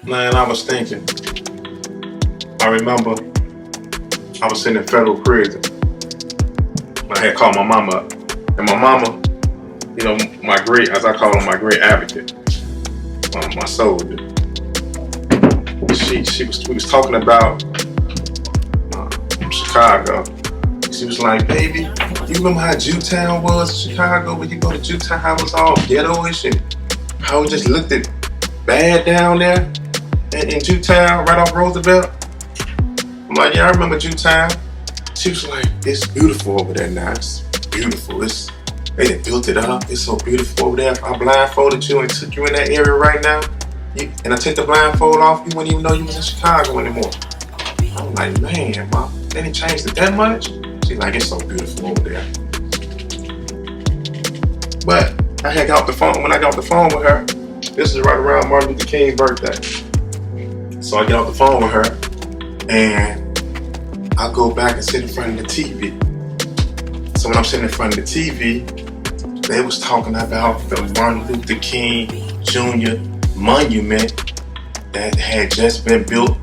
Man, I was thinking. I remember I was sitting in federal prison. I had called my mama up. And my mama, my great, as I call her, my great advocate, my soldier. We was talking about Chicago. She was like, baby, you remember how Jewtown was in Chicago? When you go to Jewtown, how it was all ghetto-ish and how it just looked bad down there in Jewtown, right off Roosevelt? I'm like, yeah, I remember Jewtown. She was like, it's beautiful over there now. It's beautiful. They done built it up. It's so beautiful over there. If I blindfolded you and took you in that area right now, and I took the blindfold off, you wouldn't even know you was in Chicago anymore. I'm like, man, Mom, they didn't change it that much? She's like, it's so beautiful over there. But I had got off the phone. When I got off the phone with her, this is right around Martin Luther King's birthday. So I get off the phone with her, and I go back and sit in front of the TV. So when I'm sitting in front of the TV, they was talking about the Martin Luther King Jr. monument that had just been built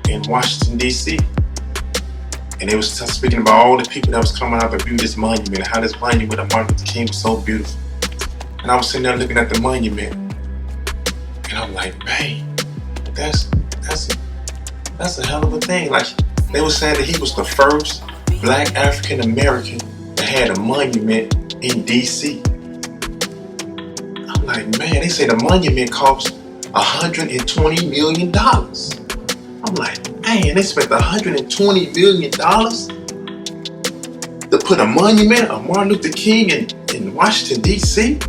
in Washington, D.C. And they was speaking about all the people that was coming out to view this monument and how this monument of Martin Luther King was so beautiful. And I was sitting there looking at the monument, and I'm like, man, that's a hell of a thing. Like, they were saying that he was the first Black African American that had a monument in D.C. I'm like, man, they say the monument cost $120 million. I'm like, man, they spent $120 million to put a monument of Martin Luther King in Washington, D.C.?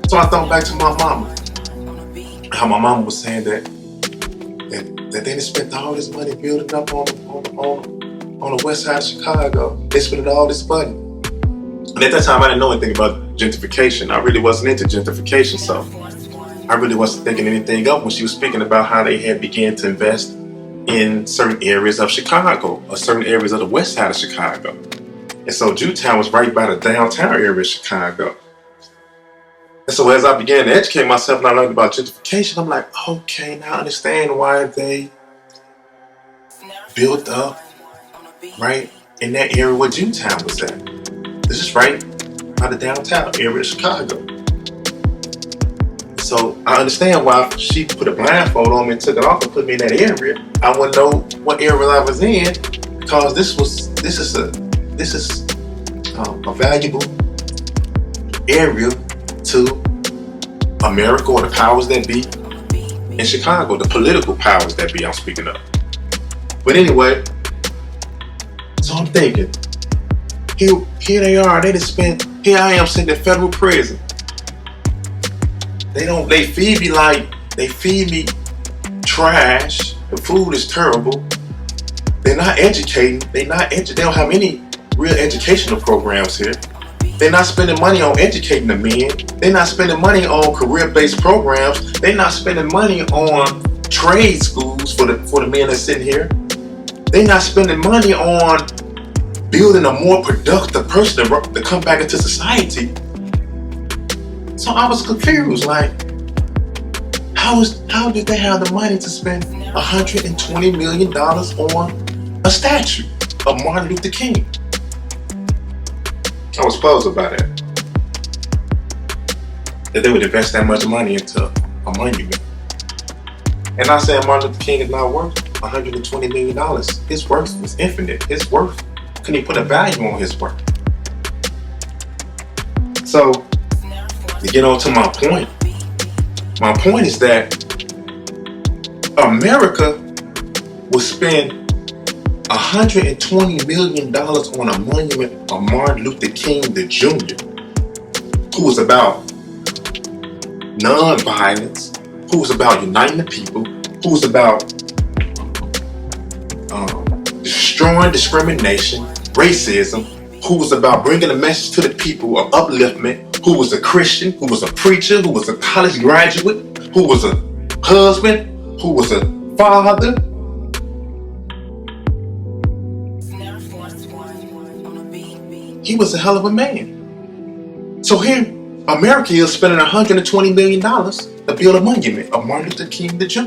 So I thought back to my mama. How my mama was saying that they didn't spend all this money building up on the west side of Chicago. They spent all this money. And at that time, I didn't know anything about gentrification. I really wasn't into gentrification, so I really wasn't thinking anything up when she was speaking about how they had began to invest in certain areas of Chicago, or certain areas of the west side of Chicago. And so Jewtown was right by the downtown area of Chicago. And so as I began to educate myself and I learned about gentrification, I'm like, okay, now I understand why they built up right in that area where Jewtown was at. This is right by the downtown area of Chicago. So I understand why she put a blindfold on me and took it off and put me in that area. I wouldn't know what area I was in, because this is a valuable area to America, or the powers that be in Chicago, the political powers that be I'm speaking of. But anyway, so I'm thinking, here they are, here I am sitting in federal prison. They feed me trash. The food is terrible. They're not educating. They don't have any real educational programs here. They're not spending money on educating the men. They're not spending money on career-based programs. They're not spending money on trade schools for the men that's sitting here. They're not spending money on building a more productive person to come back into society. So I was confused, like, how did they have the money to spend $120 million on a statue of Martin Luther King? I was puzzled by that they would invest that much money into a monument. And not saying Martin Luther King is not worth $120 million. His worth was infinite. His worth, couldn't even put a value on his work. So, to get on to my point is that America will spend $120 million on a monument of Martin Luther King the Jr., who was about non-violence, who was about uniting the people, who was about destroying discrimination, racism, who was about bringing a message to the people of upliftment, who was a Christian, who was a preacher, who was a college graduate, who was a husband, who was a father. He was a hell of a man. So here America is spending $120 million to build a monument of Martin Luther King Jr.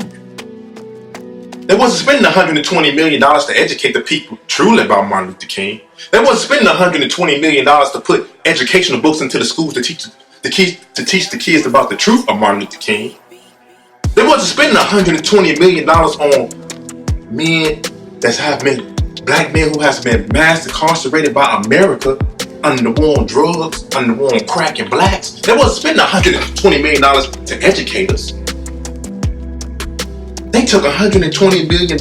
They wasn't spending $120 million to educate the people truly about Martin Luther King. They wasn't spending $120 million to put educational books into the schools to teach the kids about the truth of Martin Luther King. They wasn't spending $120 million on men that have been, black men who has been mass incarcerated by America under the war on drugs, under the war on crack and blacks. They wasn't spending $120 million to educate us. They took $120 million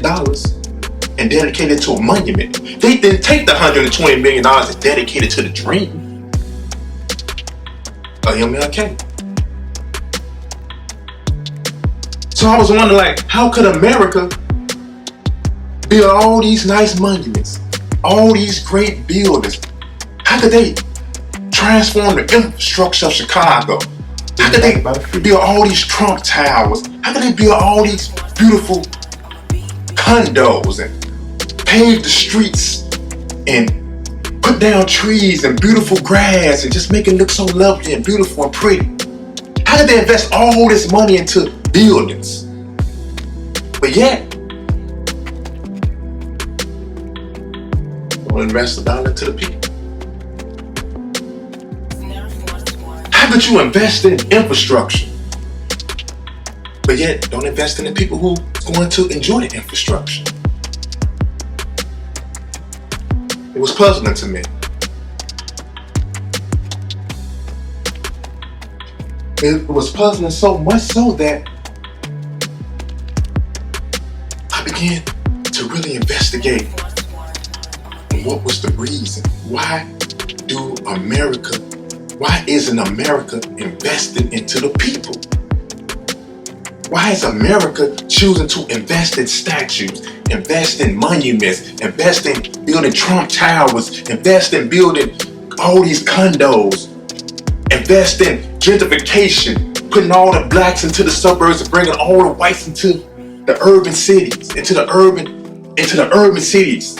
and dedicated it to a monument. They didn't take the $120 million and dedicate it to the dream of MLK. So I was wondering, like, how could America build all these nice monuments, all these great buildings? How could they transform the infrastructure of Chicago? How could they build all these Trump towers? How could they build all these beautiful condos and pave the streets and put down trees and beautiful grass and just make it look so lovely and beautiful and pretty? How did they invest all this money into buildings? But yet, don't invest a dollar into the people. How could you invest in infrastructure, but yet don't invest in the people who are going to enjoy the infrastructure? It was puzzling to me. It was puzzling so much so that I began to really investigate what was the reason. Why isn't America investing into the people? Why is America choosing to invest in statues, invest in monuments, invest in building Trump towers, invest in building all these condos, invest in gentrification, putting all the blacks into the suburbs and bringing all the whites into the urban cities, into the urban cities?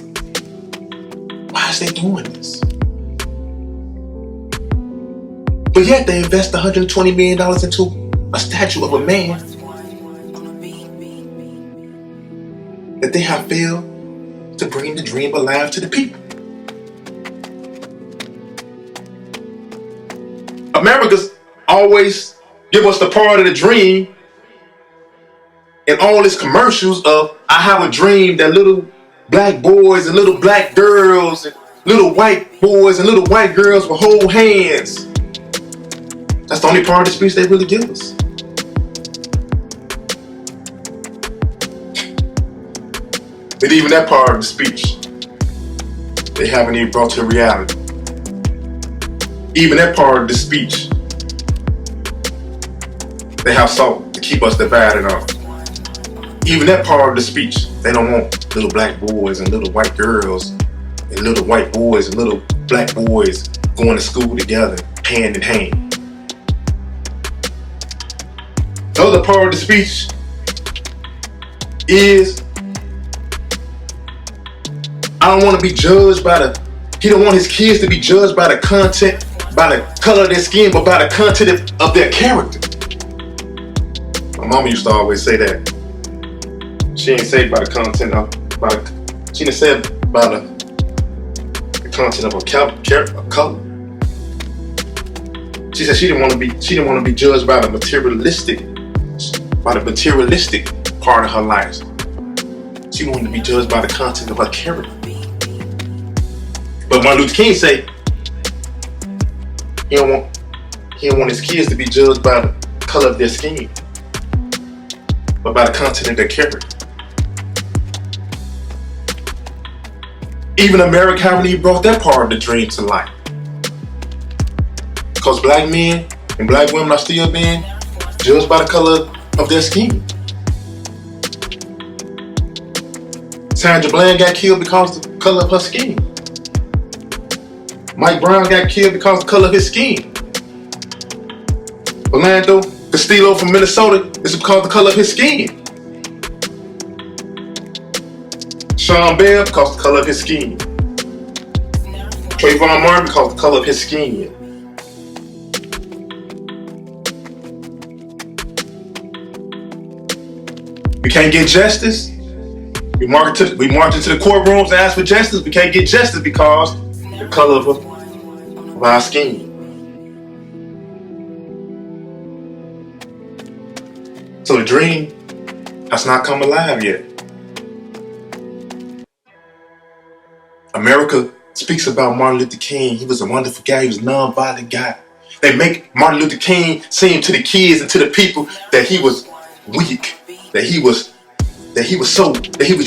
Why is they doing this? But yet they invest $120 million into a statue of a man that they have failed to bring the dream alive to the people. America's always give us the part of the dream in all its commercials of, I have a dream that little black boys and little black girls and little white boys and little white girls will hold hands. That's the only part of the speech they really give us. But even that part of the speech, they haven't even brought to reality. Even that part of the speech, they have sought to keep us divided on. Even that part of the speech, they don't want little black boys and little white girls and little white boys and little black boys going to school together, hand in hand. The other part of the speech is, I don't want to be judged by he don't want his kids to be judged by the content, by the color of their skin, but by the content of their character. My mama used to always say that. She ain't say by the content of, she didn't say by the content of a color. She said she didn't want to be judged by the materialistic part of her life. She wanted to be judged by the content of her character. But Martin Luther King say he don't want his kids to be judged by the color of their skin, but by the content of their character. Even America haven't even brought that part of the dream to life. Because black men and black women are still being judged by the color of their skin. Sandra Bland got killed because of the color of her skin. Mike Brown got killed because of the color of his skin. Orlando Castillo from Minnesota is because of the color of his skin. Sean Bell because of the color of his skin. Trayvon Martin because of the color of his skin. can't get justice. We march into the courtrooms and ask for justice. We can't get justice because the color of our skin. So the dream has not come alive yet. America speaks about Martin Luther King. He was a wonderful guy. He was a non-violent guy. They make Martin Luther King seem to the kids and to the people that he was weak, that he was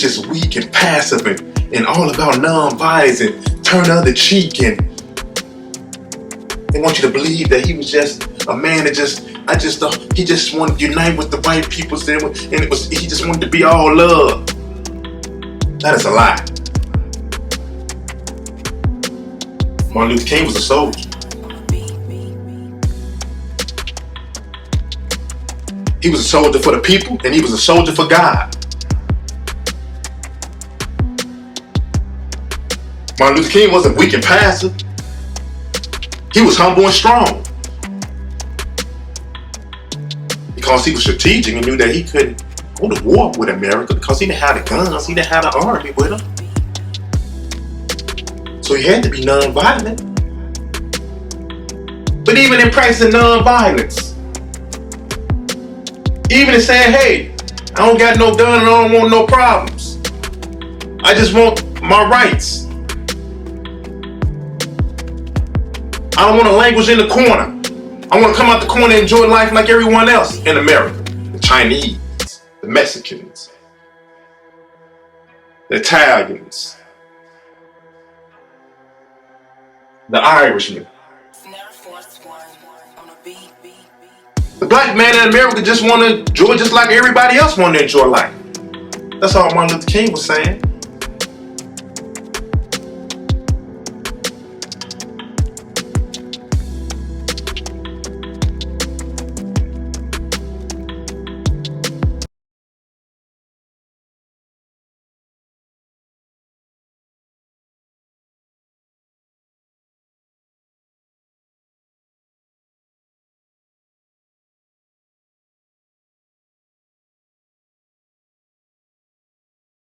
just weak and passive and all about non-violence and turn the other cheek, and they want you to believe that he was just a man that he just wanted to unite with the white people, and he just wanted to be all love. That is a lie. Martin Luther King was a soldier. He was a soldier for the people, and he was a soldier for God. Martin Luther King wasn't weak and passive. He was humble and strong. Because he was strategic and knew that he couldn't go to war with America because he didn't have the guns, he didn't have the army with him. So he had to be non-violent. But even in practicing non-violence, even in saying, hey, I don't got no gun and I don't want no problems. I just want my rights. I don't want to languish in the corner. I want to come out the corner and enjoy life like everyone else in America. The Chinese, the Mexicans, the Italians, the Irishmen. The black man in America just want to enjoy just like everybody else want to enjoy life. That's all Martin Luther King was saying.